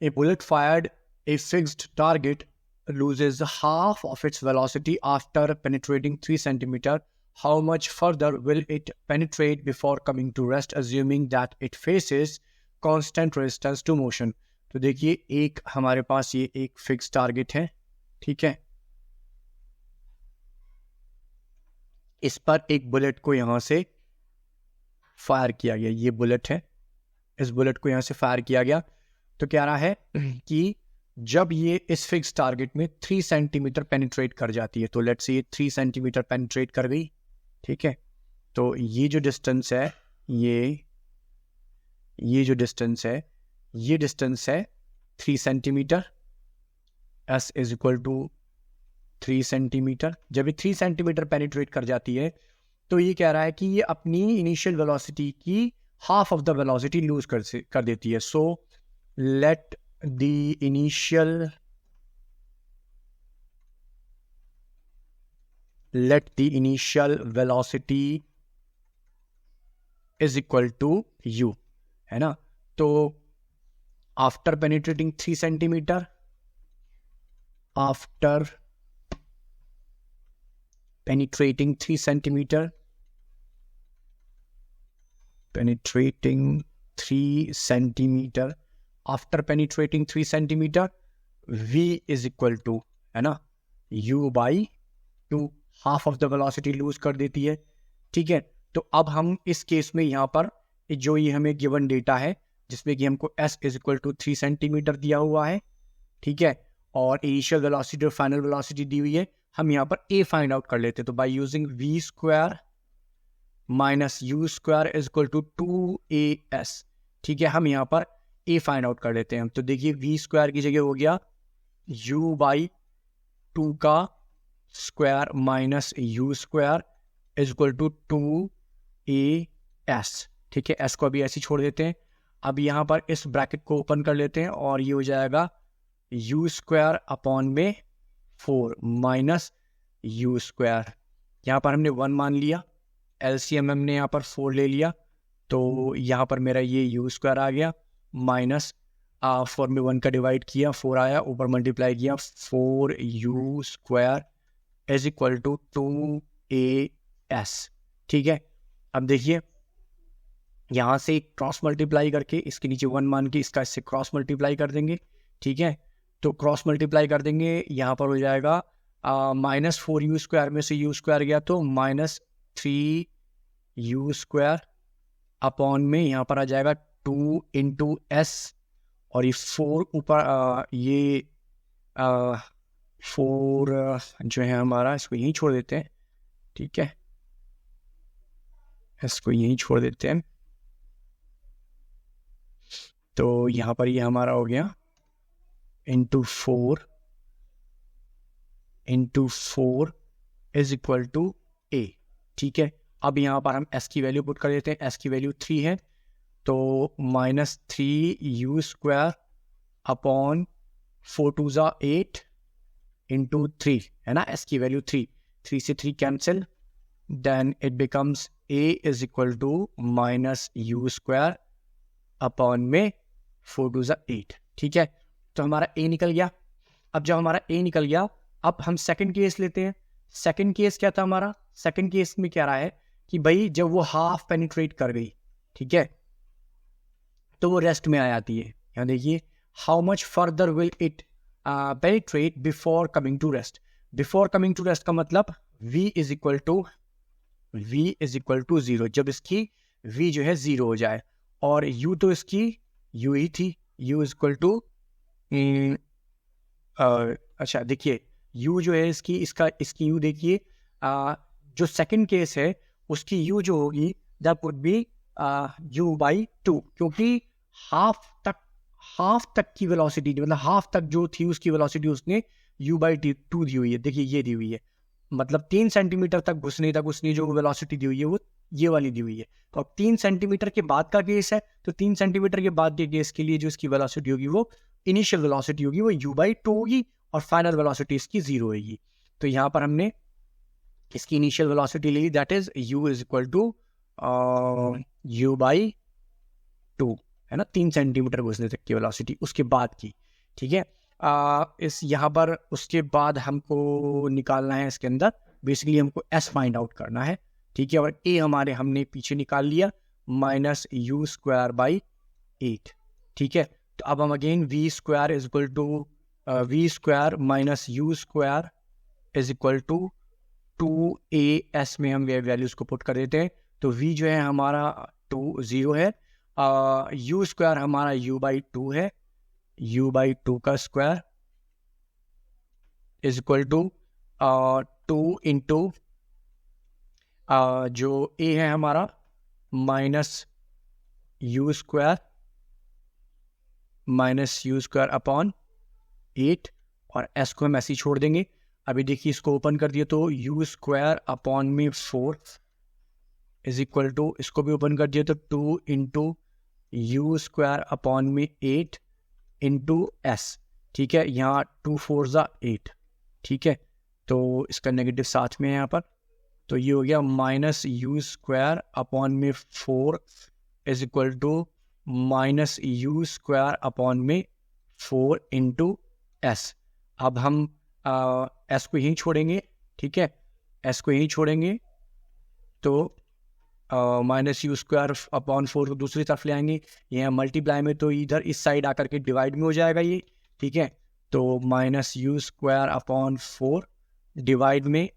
A bullet fired a fixed target loses half of its velocity after penetrating 3 centimeter. How much further will it penetrate before coming to rest, assuming that it faces constant resistance to motion? तो देखिए, एक हमारे पास ये एक fix target है, ठीक है. इस पर एक बुलेट को यहां से फायर किया गया, ये बुलेट है, इस बुलेट को यहां से फायर किया गया. तो क्या रहा है कि जब ये इस फिक्स टारगेट में 3 सेंटीमीटर पेनिट्रेट कर जाती है, तो लेट्स से ये 3 सेंटीमीटर पेनिट्रेट कर गई, ठीक है. तो ये जो डिस्टेंस है, ये जो डिस्टेंस है, ये डिस्टेंस है 3 centimetre. S is equal to 3 centimetre. जब ये 3 सेंटीमीटर पेनिट्रेट कर जाती है, तो ये कह रहा है कि ये अपनी इनिशियल वेलोसिटी की half of the velocity lose कर देती है. So let the initial velocity is equal to u, है ना. तो after penetrating 3 centimetre, after penetrating 3 centimeter, after penetrating 3 centimeter, v is equal to, है ना, u by 2, half of the velocity lose कर देती है, ठीक है. तो अब हम इस केस में यहाँ पर जो ये हमें गिवन डेटा है, जिसमें कि हमको s is equal to 3 centimetre दिया हुआ है, ठीक है, और इनिशियल वेलोसिटी और फाइनल वेलोसिटी दी हुई है, हम यहाँ पर a फाइंड आउट कर लेते हैं. तो by using v square minus u square is equal to 2as, ठीक है, हम यहाँ पर a फाइंड आउट कर लेते हैं. तो देखिए, v स्क्वायर की जगह हो गया u बाई 2 का square minus u square is equal to 2as, ठीक है. s को अभी ऐसे छोड़ देते हैं. अब यहाँ पर इस ब्रैकेट को ओपन कर लेते हैं और ये हो जाएगा u स्क्वायर अपॉन में 4 माइनस u स्क्वायर. यहाँ पर हमने 1 मान लिया, LCM हमने यहाँ पर 4 ले लिया, तो यहाँ पर मेरा ये u स्क्वायर आ गया, माइनस 4 में 1 का डिवाइड किया, 4 आया, ऊपर मल्टीप्लाई किया, 4u square is equal to 2as, ठीक है. अब देखिए, यहाँ से क्रॉस मल्टीप्लाई करके इसके नीचे 1 मान के इसका इससे क्रॉस मल्टीप्लाई कर देंगे, ठीक है. तो क्रॉस मल्टीप्लाई कर देंगे, यहाँ पर हो जाएगा माइनस 4u स्क्वायर में से u स्क्वायर गया, तो माइनस 3u स्क्वायर अपॉन में यहाँ पर आ जाएगा 2 इंटू s, और ये 4 ऊपर ये 4 जो है हमारा, इसको यहीं छोड़ देते हैं, ठीक है, इसको यहीं छोड़ देते हैं. तो यहाँ पर ये हमारा हो गया into 4 is equal to a, ठीक है. अब यहाँ पर हम s की वैल्यू पुट कर देते हैं. s की वैल्यू 3 है, तो माइनस 3u स्क्वायर अपॉन 4 2 ज़ा 8 इंटू 3, है ना. s की वैल्यू 3 से 3 cancel, then it becomes a is equal to minus u square upon में 4 2 ज़ा 8, ठीक है. तो हमारा a निकल गया. अब जब हमारा a निकल गया, अब हम सेकंड केस लेते हैं. सेकंड केस क्या था हमारा? सेकंड केस में क्या रहा है कि भाई जब वो हाफ पेनिट्रेट कर गई, ठीक है, तो वो रेस्ट में आ जाती है. यहाँ देखिए, how much further will it penetrate before coming to rest. Before coming to rest का मतलब v इज इक्वल टू 0, जब इसकी v जो है 0 हो जाए, और u तो इसकी u ही थी, u इज इक्वल टू अच्छा देखिए, u जो है इसकी u देखिए, जो सेकंड केस है उसकी u जो होगी that would be u by 2, क्योंकि हाफ तक की वेलोसिटी, मतलब हाफ तक जो थी उसकी वेलोसिटी उसने u बाई 2 दी हुई है. देखिए, ये दी हुई है, मतलब 3 सेंटीमीटर तक घुसने तक उसने जो वेलोसिटी दी हुई है वो ये वाली दी हुई है. तो अब 3 सेंटीमीटर के बाद का केस है, तो 3 सेंटीमीटर के बाद के केस के लिए जो इसकी वेलोसिटी होगी, वो इनिशियल वेलोसिटी होगी, वो u बाई 2 होगी, और फाइनल वेलोसिटी इसकी 0 होगी. तो यहाँ पर हमने इसकी इनिशियल वेलोसिटी ली, that is u is equal to u by 2, है ना, 3 सेंटीमीटर घुसने तक की वेलोसिटी उसके बाद की, ठीक है। इस यहाँ पर उसके बाद हमको निकालना है इसके अंदर, बेसिकली हमको एस फाइंड आउट करना है, ठीक है। और ए हमारे हमने पीछे निकाल लिया माइनस यू स्क्वायर बाई 8, ठीक है। तो अब हम again V square is equal to V square minus U square is equal to 2as में हम वैल्यूज को पुट कर देते हैं। तो v जो है हमारा 0 है, u स्क्वायर हमारा u/2 है, u/2 का square is equal to 2 into जो a है हमारा माइनस यू स्क्वायर अपॉन 8, और s को हम ऐसे ही छोड़ देंगे। अभी देखिए इसको ओपन कर दिया तो यू स्क्वायर अपॉन में 4 इज इक्वल टू, इसको भी ओपन कर दिया तो 2 इंटू यू स्क्वायर अपॉन में 8 इंटू एस, ठीक है। यहाँ 2 4 ज़ा 8, ठीक है। तो इसका नेगेटिव साथ में है यहाँ पर, तो ये हो गया माइनस यू स्क्वायर अपॉन में 4 is equal to minus U square upon में 4 इंटू एस। अब हम एस को यहीं छोड़ेंगे, ठीक है, एस को यहीं छोड़ेंगे तो माइनस यू स्क्वायर अपॉन 4 को दूसरी तरफ ले आएंगे, ये मल्टीप्लाई में तो इधर इस साइड आकर के डिवाइड में हो जाएगा ये, ठीक है। तो minus U square upon 4 divide में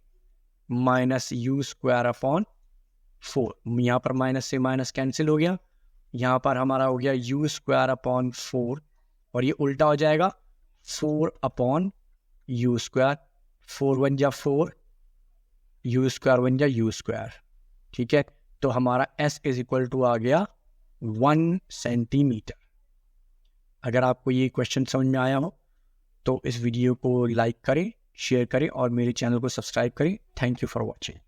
माइनस यू स्क्वायर अपॉन 4, यहाँ पर माइनस से माइनस कैंसिल हो गया, यहाँ पर हमारा हो गया यू स्क्वायर अपॉन 4, और ये उल्टा हो जाएगा 4 अपॉन यू स्क्वायर, 4 1 जा 4, यू स्क्वायर 1 जा यू स्क्वायर, ठीक है। तो हमारा s इज इक्वल टू आ गया 1 सेंटीमीटर। अगर आपको ये क्वेश्चन समझ में आया हो तो इस वीडियो को लाइक करें, शेयर करें और मेरे चैनल को सब्सक्राइब करें। Thank you for watching.